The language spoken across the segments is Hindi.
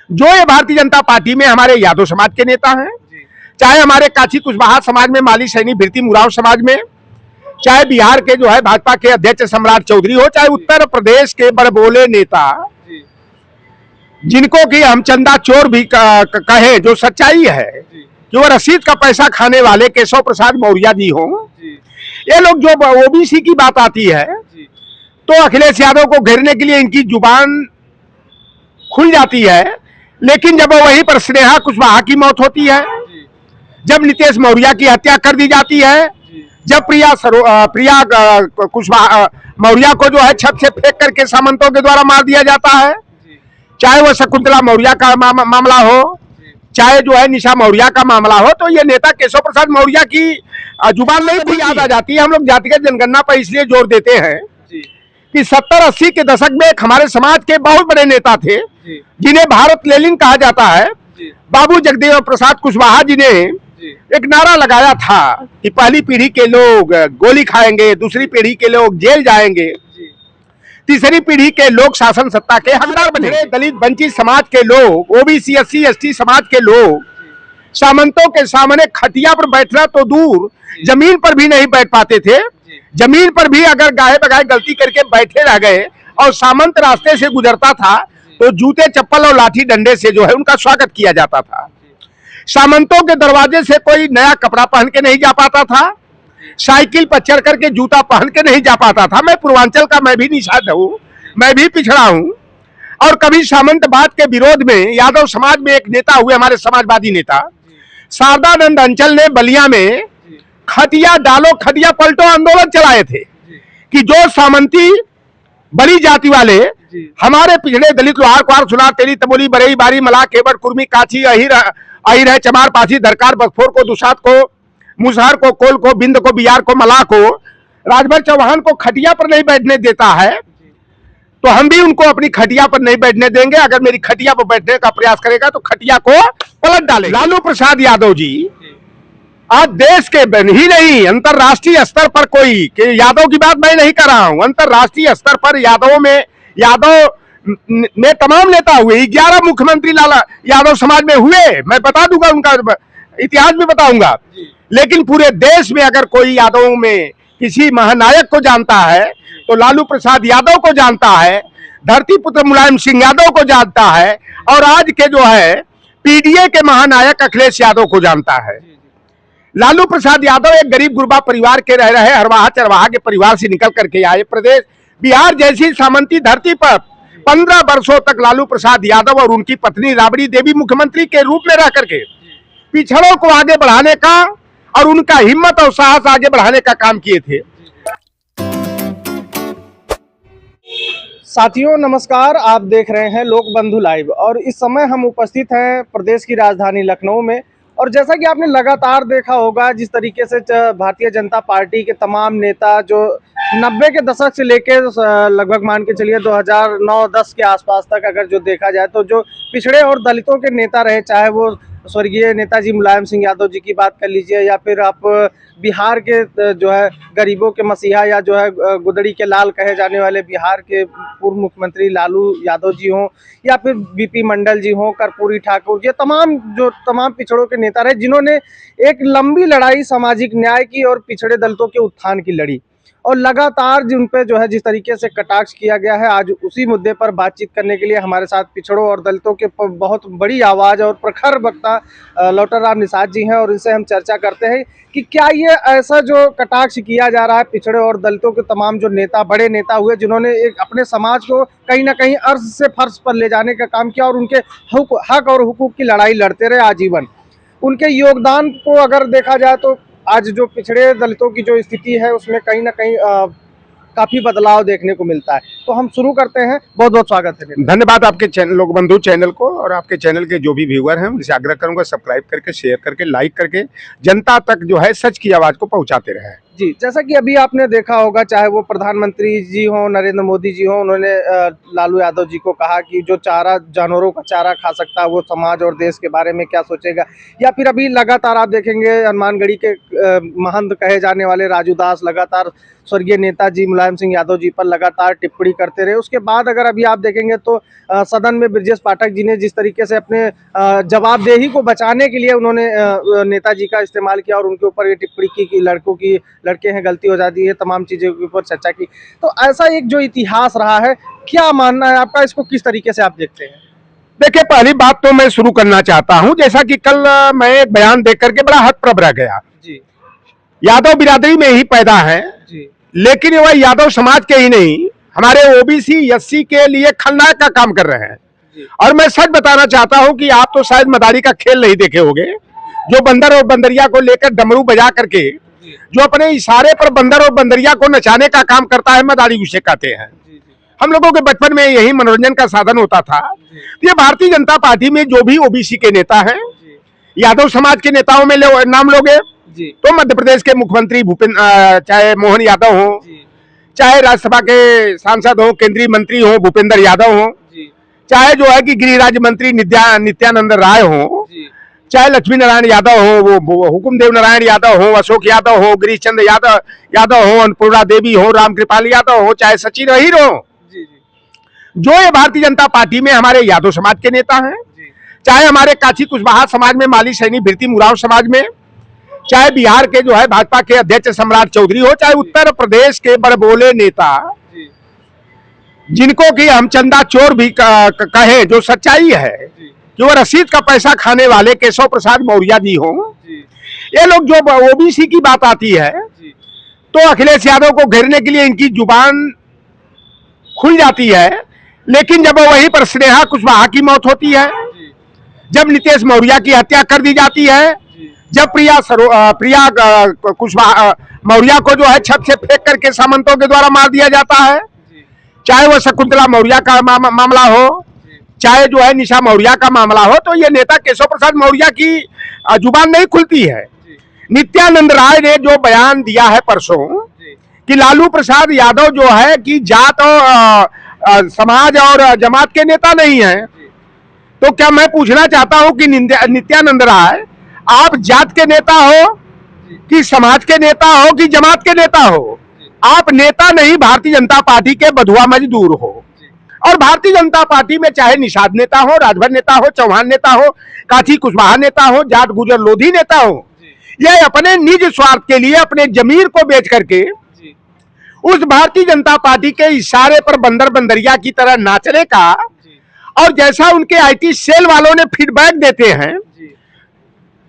जो ये भारतीय जनता पार्टी में हमारे यादव समाज के नेता हैं, चाहे हमारे काची कुशवाहा समाज में माली सैनी भृति मुराव समाज में, चाहे बिहार के जो है भाजपा के अध्यक्ष सम्राट चौधरी हो, चाहे उत्तर प्रदेश के बड़बोले नेता जिनको कि हम चंदा चोर भी कहे, जो सच्चाई है कि वो रसीद का पैसा खाने वाले केशव प्रसाद मौर्य जी हो, ये लोग जो ओबीसी की बात आती है तो अखिलेश यादव को घेरने के लिए इनकी जुबान खुल जाती है। लेकिन जब वहीं पर स्नेहा कुशवाहा की मौत होती है, जब नीतीश मौर्य की हत्या कर दी जाती है, जब प्रिया कुशवाहा मौर्य को जो है छत से फेंक करके सामंतों के द्वारा मार दिया जाता है, चाहे वह शकुंतला मौर्य का मामला हो, चाहे जो है निशा मौर्य का मामला हो, तो ये नेता केशव प्रसाद मौर्य की जुबान नहीं भी याद आ जाती है। हम लोग जातिगत जनगणना पर इसलिए जोर देते हैं कि 70-80 के दशक में हमारे समाज के बहुत बड़े नेता थे जिन्हें भारत लेनिन कहा जाता है। बाबू जगदेव प्रसाद कुशवाहा जी ने एक नारा लगाया था कि पहली पीढ़ी के लोग गोली खाएंगे, दूसरी पीढ़ी के लोग जेल जाएंगे, तीसरी पीढ़ी के लोग शासन सत्ता के हकदार बने। दलित वंचित समाज के लोग, ओबीसी SC ST समाज के लोग सामंतों के सामने खटिया पर बैठना तो दूर, जमीन पर भी नहीं बैठ पाते थे। जमीन पर भी अगर गाहे बगाहे गलती करके बैठे रह गए और सामंत रास्ते से गुजरता था तो जूते चप्पल और लाठी डंडे से जो है उनका स्वागत किया जाता था। सामंतों के दरवाजे से कोई नया कपड़ा पहन के नहीं जा पाता था, साइकिल पर चढ़ करके जूता पहन के नहीं जा पाता था। मैं पूर्वांचल का, मैं भी निषाद हूँ, मैं भी पिछड़ा हूँ। और कभी सामंतवाद के विरोध में यादव समाज में एक नेता हुए, हमारे समाजवादी नेता शारदानंद अंचल ने बलिया में खटिया डालो खटिया पलटो आंदोलन चलाए थे कि जो सामंती बड़ी जाति वाले हमारे पिछड़े दलित लोहार कुहार सुनार तेली तबोली बरई बारी मला केवट कुर्मी काची अहिर है चमार पासी दरकार बसफोर को दुसात को मुसहर को कोल को बिंद को बिहार को मला को राजभर चौहान को खटिया पर नहीं बैठने देता है, तो हम भी उनको अपनी खटिया पर नहीं बैठने देंगे। अगर मेरी खटिया पर बैठने का प्रयास करेगा तो खटिया को पलट डालेंगे। लालू प्रसाद यादव जी आज देश के ही नहीं अंतरराष्ट्रीय स्तर पर कोई, कि यादव की बात मैं नहीं कर रहा हूं, अंतरराष्ट्रीय स्तर पर यादव में तमाम नेता हुए, 11 मुख्यमंत्री लाला यादव समाज में हुए। मैं बता दूंगा, उनका इतिहास भी बताऊंगा। लेकिन पूरे देश में अगर कोई यादव में किसी महानायक को जानता है तो लालू प्रसाद यादव को जानता है, धरती पुत्र मुलायम सिंह यादव को जानता है, और आज के जो है पीडीए के महानायक अखिलेश यादव को जानता है। लालू प्रसाद यादव एक गरीब गुरबा परिवार के रह रहे हरवाहा चरवाहा के परिवार से निकल करके आए। प्रदेश बिहार जैसी सामंती धरती पर 15 वर्षों तक लालू प्रसाद यादव और उनकी पत्नी राबड़ी देवी मुख्यमंत्री के रूप में रह करके पिछड़ों को आगे बढ़ाने का और उनका हिम्मत और साहस आगे बढ़ाने का काम किए थे। साथियों नमस्कार, आप देख रहे हैं लोक बंधु लाइव और इस समय हम उपस्थित हैं प्रदेश की राजधानी लखनऊ में। और जैसा कि आपने लगातार देखा होगा, जिस तरीके से भारतीय जनता पार्टी के तमाम नेता जो 90 के दशक से लेकर लगभग मान के चलिए 2009-10 के आसपास तक अगर जो देखा जाए तो जो पिछड़े और दलितों के नेता रहे, चाहे वो स्वर्गीय नेताजी मुलायम सिंह यादव जी की बात कर लीजिए, या फिर आप बिहार के जो है गरीबों के मसीहा या जो है गुदड़ी के लाल कहे जाने वाले बिहार के पूर्व मुख्यमंत्री लालू यादव जी हों, या फिर बीपी मंडल जी हों, कर्पूरी ठाकुर, ये तमाम पिछड़ों के नेता रहे जिन्होंने एक लंबी लड़ाई सामाजिक न्याय की और पिछड़े दलितों के उत्थान की लड़ी। और लगातार जिन पे जो है जिस तरीके से कटाक्ष किया गया है, आज उसी मुद्दे पर बातचीत करने के लिए हमारे साथ पिछड़ों और दलितों के बहुत बड़ी आवाज़ और प्रखर वक्ता लौटर राम निषाद जी हैं, और इनसे हम चर्चा करते हैं कि क्या ये ऐसा जो कटाक्ष किया जा रहा है पिछड़े और दलितों के तमाम जो नेता, बड़े नेता हुए जिन्होंने एक अपने समाज को कहीं ना कहीं अर्ज से फर्श पर ले जाने का काम किया और उनके हक और हुकूक की लड़ाई लड़ते रहे आजीवन, उनके योगदान को अगर देखा जाए तो आज जो पिछड़े दलितों की जो स्थिति है उसमें कहीं ना कहीं काफी बदलाव देखने को मिलता है। तो हम शुरू करते हैं। बहुत बहुत स्वागत है। धन्यवाद आपके चैनल लोक बंधु चैनल को, और आपके चैनल के जो भी व्यूअर हैं उनसे आग्रह करूंगा सब्सक्राइब करके, शेयर करके, लाइक करके जनता तक जो है सच की आवाज को पहुंचाते रहे। जी, जैसा कि अभी आपने देखा होगा, चाहे वो प्रधानमंत्री जी हो, नरेंद्र मोदी जी हो, उन्होंने लालू यादव जी को कहा कि जो चारा जानवरों का चारा खा सकता है वो समाज और देश के बारे में क्या सोचेगा। या फिर अभी लगातार आप देखेंगे हनुमानगढ़ी के महंत कहे जाने वाले राजू दास लगातार स्वर्गीय नेताजी मुलायम सिंह यादव जी पर लगातार टिप्पणी करते रहे। उसके बाद अगर अभी आप देखेंगे तो सदन में ब्रजेश पाठक जी ने जिस तरीके से अपने जवाबदेही को बचाने के लिए उन्होंने नेताजी का इस्तेमाल किया और उनके ऊपर ये टिप्पणी की कि लड़के हैं, गलती हो जाती है, तमाम चीज़ों के ऊपर चर्चा की। तो ऐसा एक जो इतिहास रहा है, क्या मानना है आपका, इसको किस तरीके से आप देखते हैं? देखिए, पहली बात तो मैं शुरू करना चाहता हूं, जैसा कि कल मैं एक बयान देख करके बड़ा हतप्रभ रह गया जी। यादव बिरादरी में ही पैदा है जी। लेकिन वह यादव समाज के ही नहीं, हमारे ओबीसी एससी के लिए खलनायक का काम कर रहे हैं। और मैं सच बताना चाहता हूं कि आप तो शायद मदारी का खेल नहीं देखे होंगे, जो बंदर और बंदरिया को लेकर डमरू बजा करके जो अपने इशारे पर बंदर और बंदरिया को नचाने का काम करता है, मदारी उसे कहते हैं। हम लोगों के बचपन में यही मनोरंजन का साधन होता था। ये भारतीय जनता पार्टी में जो भी ओबीसी के नेता हैं, यादव समाज के नेताओं में नाम लोगे तो मध्य प्रदेश के मुख्यमंत्री चाहे मोहन यादव हो, चाहे राज्यसभा के सांसद हो, केंद्रीय मंत्री हो भूपेंद्र यादव हो, चाहे जो है कि गृह राज्य मंत्री नित्यानंद राय हो, चाहे लक्ष्मी नारायण यादव हो, वो हुकुमदेव नारायण यादव हो, अशोक यादव हो, गिरीश चंद्र यादव हो, अन्नपूर्णा देवी हो, रामकृपाल यादव हो, चाहे सचिन अहीर हो, जो ये भारतीय जनता पार्टी में हमारे यादव समाज के नेता हैं, चाहे हमारे काची कुशवाहा समाज में माली सैनी भीरती मुराव समाज में, चाहे बिहार के जो है भाजपा के अध्यक्ष सम्राट चौधरी हो, चाहे उत्तर प्रदेश के बड़बोले नेता जिनको कि हम चंदा चोर भी कहें, जो सच्चाई है कि वो रसीद का पैसा खाने वाले केशव प्रसाद मौर्य जी हो, ये लोग जो ओबीसी की बात आती है तो अखिलेश यादव को घेरने के लिए इनकी जुबान खुल जाती है। लेकिन जब वहीं पर स्नेहा कुशवाहा की मौत होती है, जब नीतीश मौर्य की हत्या कर दी जाती है, जब प्रिया कुशवाहा मौर्य को जो है छत से फेंक करके सामंतों के द्वारा मार दिया जाता है, चाहे वह शकुंतला मौर्य का मामला हो, चाहे जो है निशा मौर्य का मामला हो, तो ये नेता केशव प्रसाद मौर्य की जुबान नहीं खुलती है। नित्यानंद राय ने जो बयान दिया है परसों कि लालू प्रसाद यादव जो है कि जात और समाज और जमात के नेता नहीं है, तो क्या मैं पूछना चाहता हूं कि नित्यानंद राय, आप जात के नेता हो कि समाज के नेता हो कि जमात के नेता हो? आप नेता नहीं, भारतीय जनता पार्टी के बधुआ मजदूर हो। और भारतीय जनता पार्टी में चाहे निषाद नेता हो, राजभर नेता हो, चौहान नेता हो, काची कुशवाहा नेता हो, जाट गुजर लोधी नेता हो, यह अपने निज स्वार्थ के लिए अपने जमीर को बेच करके उस भारतीय जनता पार्टी के इशारे पर बंदर बंदरिया की तरह नाचने का, और जैसा उनके आईटी सेल वालों ने फीडबैक देते हैं,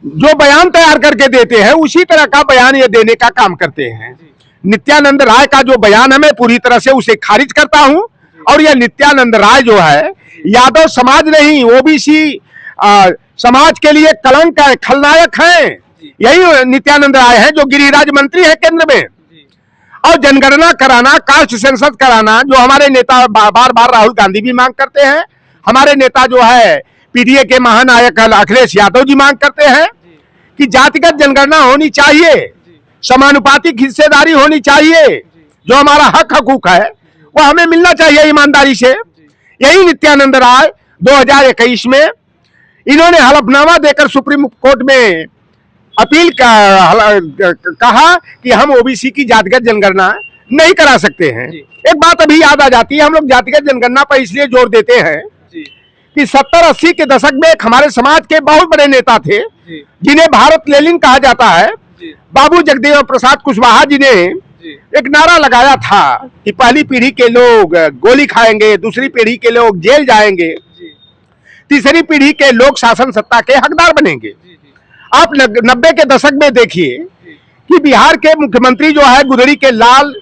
जो बयान तैयार करके देते हैं, उसी तरह का बयान ये देने का काम करते हैं। नित्यानंद राय का जो बयान है, मैं पूरी तरह से उसे खारिज करता हूं। और यह नित्यानंद राय जो है यादव समाज नहीं, ओबीसी समाज के लिए कलंक है, खलनायक है। यही नित्यानंद राय है जो गृह राज्य मंत्री है केंद्र में, और जनगणना कराना, कास्ट सेंसस कराना, जो हमारे नेता बार बार राहुल गांधी भी मांग करते हैं, हमारे नेता जो है पीडीए के महानायक अखिलेश यादव जी मांग करते हैं कि जातिगत जनगणना होनी चाहिए, समानुपातिक हिस्सेदारी होनी चाहिए, जो हमारा हक हकूक है वो हमें मिलना चाहिए ईमानदारी से। यही नित्यानंद राय 2021 में इन्होंने हलफनामा देकर सुप्रीम कोर्ट में अपील कहा कि हम ओबीसी की जातिगत जनगणना नहीं करा सकते हैं। एक बात अभी याद आ जाती है, हम लोग जातिगत जनगणना पर इसलिए जोर देते हैं कि 70-80 के दशक में एक हमारे समाज के बहुत बड़े नेता थे जिन्हें भारत लेनिन कहा जाता है, बाबू जगदेव प्रसाद कुशवाहा जी ने एक नारा लगाया था कि पहली पीढ़ी के लोग गोली खाएंगे, दूसरी पीढ़ी के लोग जेल जाएंगे, तीसरी पीढ़ी के लोग शासन सत्ता के हकदार बनेंगे। आप 90 के दशक में देखिए कि बिहार के मुख्यमंत्री जो है गुदड़ी के लाल,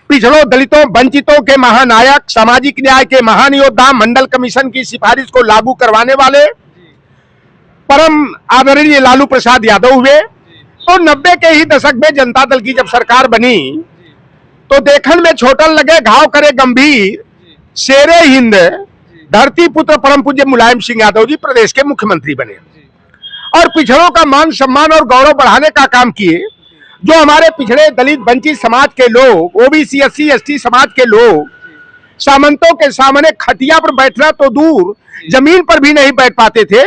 पिछड़ों, दलितों, वंचितों के महानायक, सामाजिक न्याय के महान योद्धा, मंडल कमीशन की सिफारिश को लागू करवाने वाले परम आदरणीय लालू प्रसाद यादव हुए। तो 90 के ही दशक में जनता दल की जब सरकार बनी तो देखन में छोटन लगे घाव करे गंभीर, शेरे हिंद धरती पुत्र परम पूज्य मुलायम सिंह यादव जी प्रदेश के मुख्यमंत्री बने और पिछड़ों का मान सम्मान और गौरव बढ़ाने का काम किए। जो हमारे पिछड़े दलित वंचित समाज के लोग, ओबीसी एससी एसटी समाज के लोग सामंतों के सामने खटिया पर बैठना तो दूर, जमीन पर भी नहीं बैठ पाते थे।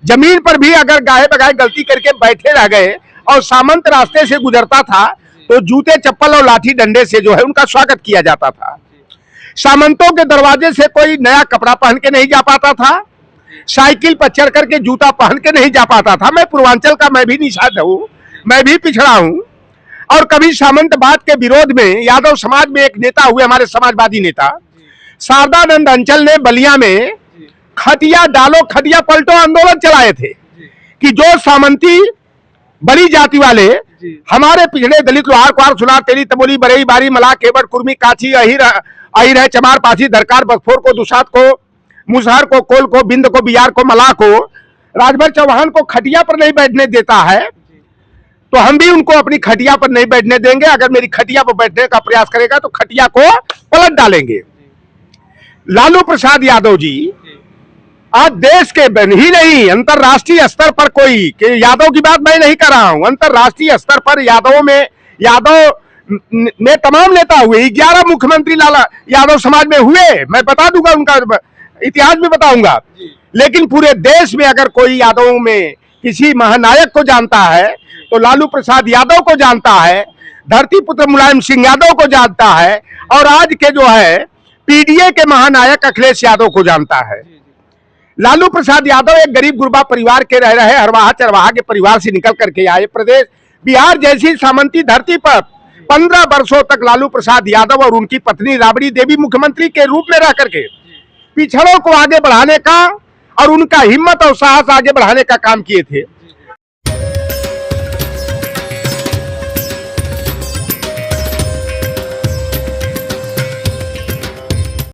जमीन पर भी अगर गाहे बगाहे गलती करके बैठे रह गए और सामंत रास्ते से गुजरता था तो जूते चप्पल और लाठी डंडे से जो है उनका स्वागत किया जाता था। सामंतों के दरवाजे से कोई नया कपड़ा पहन के नहीं जा पाता था, साइकिल पर चढ़ करके जूता पहन के नहीं जा पाता था। मैं पूर्वांचल का, मैं भी निषाद हूं, मैं भी पिछड़ा हूं। और कभी सामंतवाद के विरोध में यादव समाज में एक नेता हुए, हमारे समाजवादी नेता शारदानंद अंचल ने बलिया में खटिया डालो खटिया पलटो आंदोलन चलाए थे कि जो सामंती बड़ी जाति वाले हमारे पिछड़े दलित लोहार कुआर सुनार तेली तमोली बरेई बारी मला केवट कुर्मी काची अहिर है चमार पासी दरकार बखोर को दुसात को मुसहर को कोल को बिंद को बिहार को मला को राजभर चौहान को खटिया पर नहीं बैठने देता है, तो हम भी उनको अपनी खटिया पर नहीं बैठने देंगे। अगर मेरी खटिया पर बैठने का प्रयास करेगा तो खटिया को पलट डालेंगे। लालू प्रसाद यादव जी आज देश के ही नहीं अंतरराष्ट्रीय स्तर पर कोई, कि यादव की बात मैं नहीं कर रहा हूं, अंतरराष्ट्रीय स्तर पर यादव में तमाम नेता हुए, 11 मुख्यमंत्री लाला यादव समाज में हुए। मैं बता दूंगा, उनका इतिहास भी बताऊंगा। लेकिन पूरे देश में अगर कोई यादव में किसी महानायक को जानता है तो लालू प्रसाद यादव को जानता है, धरती पुत्र मुलायम सिंह यादव को जानता है, और आज के जो है पीडीए के महानायक अखिलेश यादव को जानता है। लालू प्रसाद यादव एक गरीब गुरबा परिवार के रह रहे हरवाहा चरवाहा के परिवार से निकल करके आए। प्रदेश बिहार जैसी सामंती धरती पर 15 वर्षों तक लालू प्रसाद यादव और उनकी पत्नी राबड़ी देवी मुख्यमंत्री के रूप में रह करके पिछड़ों को आगे बढ़ाने का और उनका हिम्मत और साहस आगे बढ़ाने का काम किए थे।